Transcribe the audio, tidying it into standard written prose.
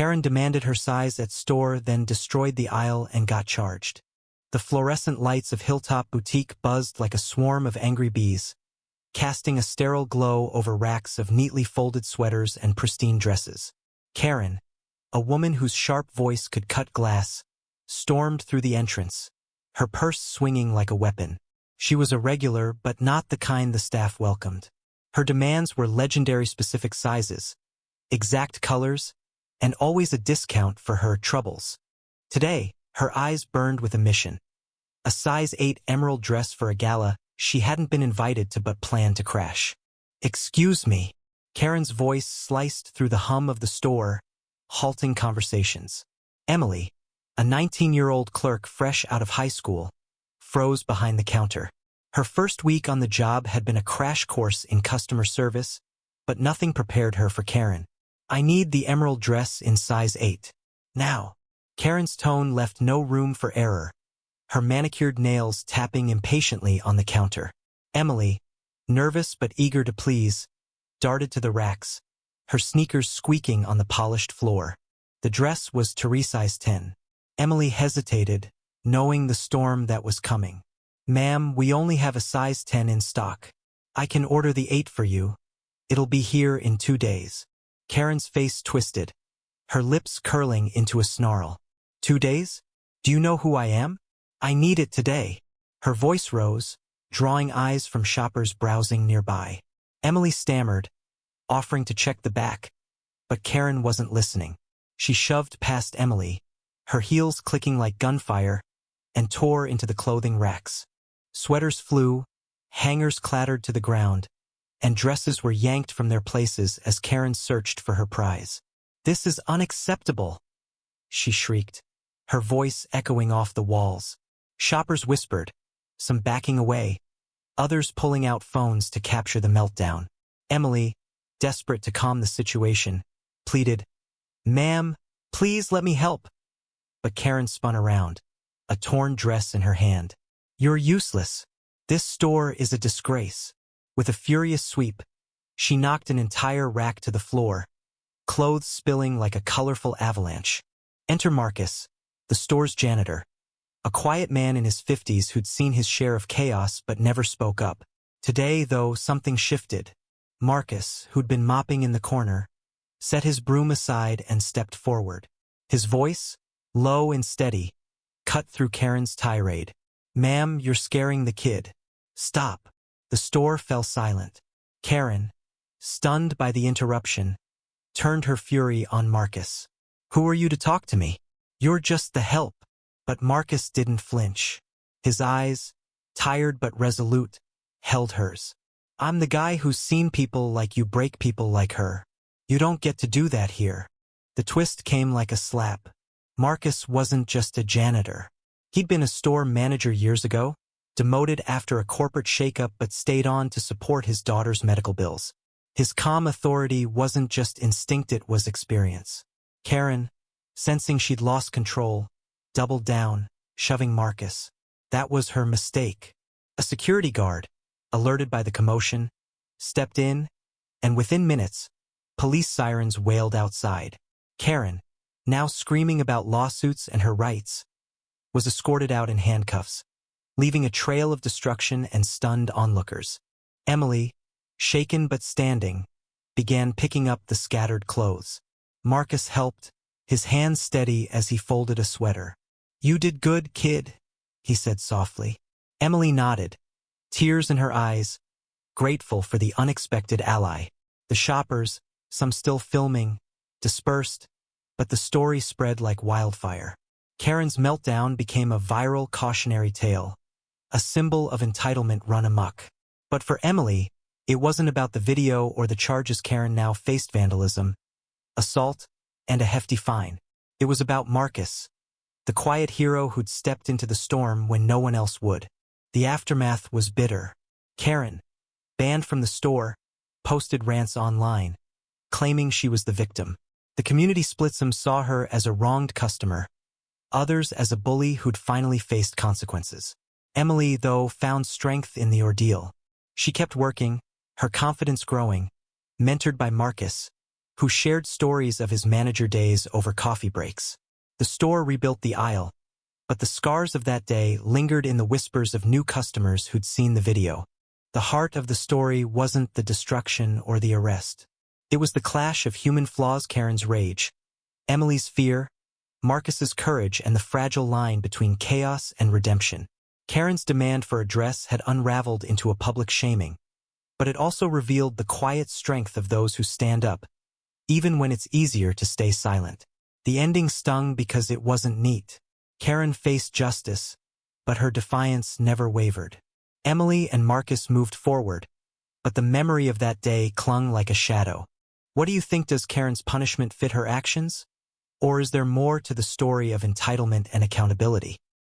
Karen demanded her size at store, then destroyed the aisle and got charged. The fluorescent lights of Hilltop Boutique buzzed like a swarm of angry bees, casting a sterile glow over racks of neatly folded sweaters and pristine dresses. Karen, a woman whose sharp voice could cut glass, stormed through the entrance, her purse swinging like a weapon. She was a regular, but not the kind the staff welcomed. Her demands were legendary specific sizes, exact colors, and always a discount for her troubles. Today, her eyes burned with a mission. A size 8 emerald dress for a gala she hadn't been invited to but planned to crash. "Excuse me." Karen's voice sliced through the hum of the store, halting conversations. Emily, a 19-year-old clerk fresh out of high school, froze behind the counter. Her first week on the job had been a crash course in customer service, but nothing prepared her for Karen. "I need the emerald dress in size 8. Now." Karen's tone left no room for error, her manicured nails tapping impatiently on the counter. Emily, nervous but eager to please, darted to the racks, her sneakers squeaking on the polished floor. The dress was to size 10. Emily hesitated, knowing the storm that was coming. "Ma'am, we only have a size 10 in stock. I can order the 8 for you. It'll be here in 2 days." Karen's face twisted, her lips curling into a snarl. "2 days? Do you know who I am? I need it today." Her voice rose, drawing eyes from shoppers browsing nearby. Emily stammered, offering to check the back, but Karen wasn't listening. She shoved past Emily, her heels clicking like gunfire, and tore into the clothing racks. Sweaters flew, hangers clattered to the ground, and dresses were yanked from their places as Karen searched for her prize. "This is unacceptable," she shrieked, her voice echoing off the walls. Shoppers whispered, some backing away, others pulling out phones to capture the meltdown. Emily, desperate to calm the situation, pleaded, "Ma'am, please let me help." But Karen spun around, a torn dress in her hand. "You're useless. This store is a disgrace." With a furious sweep, she knocked an entire rack to the floor, clothes spilling like a colorful avalanche. Enter Marcus, the store's janitor, a quiet man in his 50s who'd seen his share of chaos but never spoke up. Today, though, something shifted. Marcus, who'd been mopping in the corner, set his broom aside and stepped forward. His voice, low and steady, cut through Karen's tirade. "Ma'am, you're scaring the kid. Stop." The store fell silent. Karen, stunned by the interruption, turned her fury on Marcus. "Who are you to talk to me? You're just the help." But Marcus didn't flinch. His eyes, tired but resolute, held hers. "I'm the guy who's seen people like you break people like her. You don't get to do that here." The twist came like a slap. Marcus wasn't just a janitor. He'd been a store manager years ago, demoted after a corporate shakeup but stayed on to support his daughter's medical bills. His calm authority wasn't just instinct, it was experience. Karen, sensing she'd lost control, doubled down, shoving Marcus. That was her mistake. A security guard, alerted by the commotion, stepped in, and within minutes, police sirens wailed outside. Karen, now screaming about lawsuits and her rights, was escorted out in handcuffs, leaving a trail of destruction and stunned onlookers. Emily, shaken but standing, began picking up the scattered clothes. Marcus helped, his hands steady as he folded a sweater. "You did good, kid," he said softly. Emily nodded, tears in her eyes, grateful for the unexpected ally. The shoppers, some still filming, dispersed, but the story spread like wildfire. Karen's meltdown became a viral cautionary tale, a symbol of entitlement run amok. But for Emily, it wasn't about the video or the charges. Karen now faced vandalism, assault, and a hefty fine. It was about Marcus, the quiet hero who'd stepped into the storm when no one else would. The aftermath was bitter. Karen, banned from the store, posted rants online, claiming she was the victim. The community split. Some saw her as a wronged customer, others as a bully who'd finally faced consequences. Emily, though, found strength in the ordeal. She kept working, her confidence growing, mentored by Marcus, who shared stories of his manager days over coffee breaks. The store rebuilt the aisle, but the scars of that day lingered in the whispers of new customers who'd seen the video. The heart of the story wasn't the destruction or the arrest. It was the clash of human flaws, Karen's rage, Emily's fear, Marcus's courage, and the fragile line between chaos and redemption. Karen's demand for redress had unraveled into a public shaming, but it also revealed the quiet strength of those who stand up, even when it's easier to stay silent. The ending stung because it wasn't neat. Karen faced justice, but her defiance never wavered. Emily and Marcus moved forward, but the memory of that day clung like a shadow. What do you think? Does Karen's punishment fit her actions? Or is there more to the story of entitlement and accountability?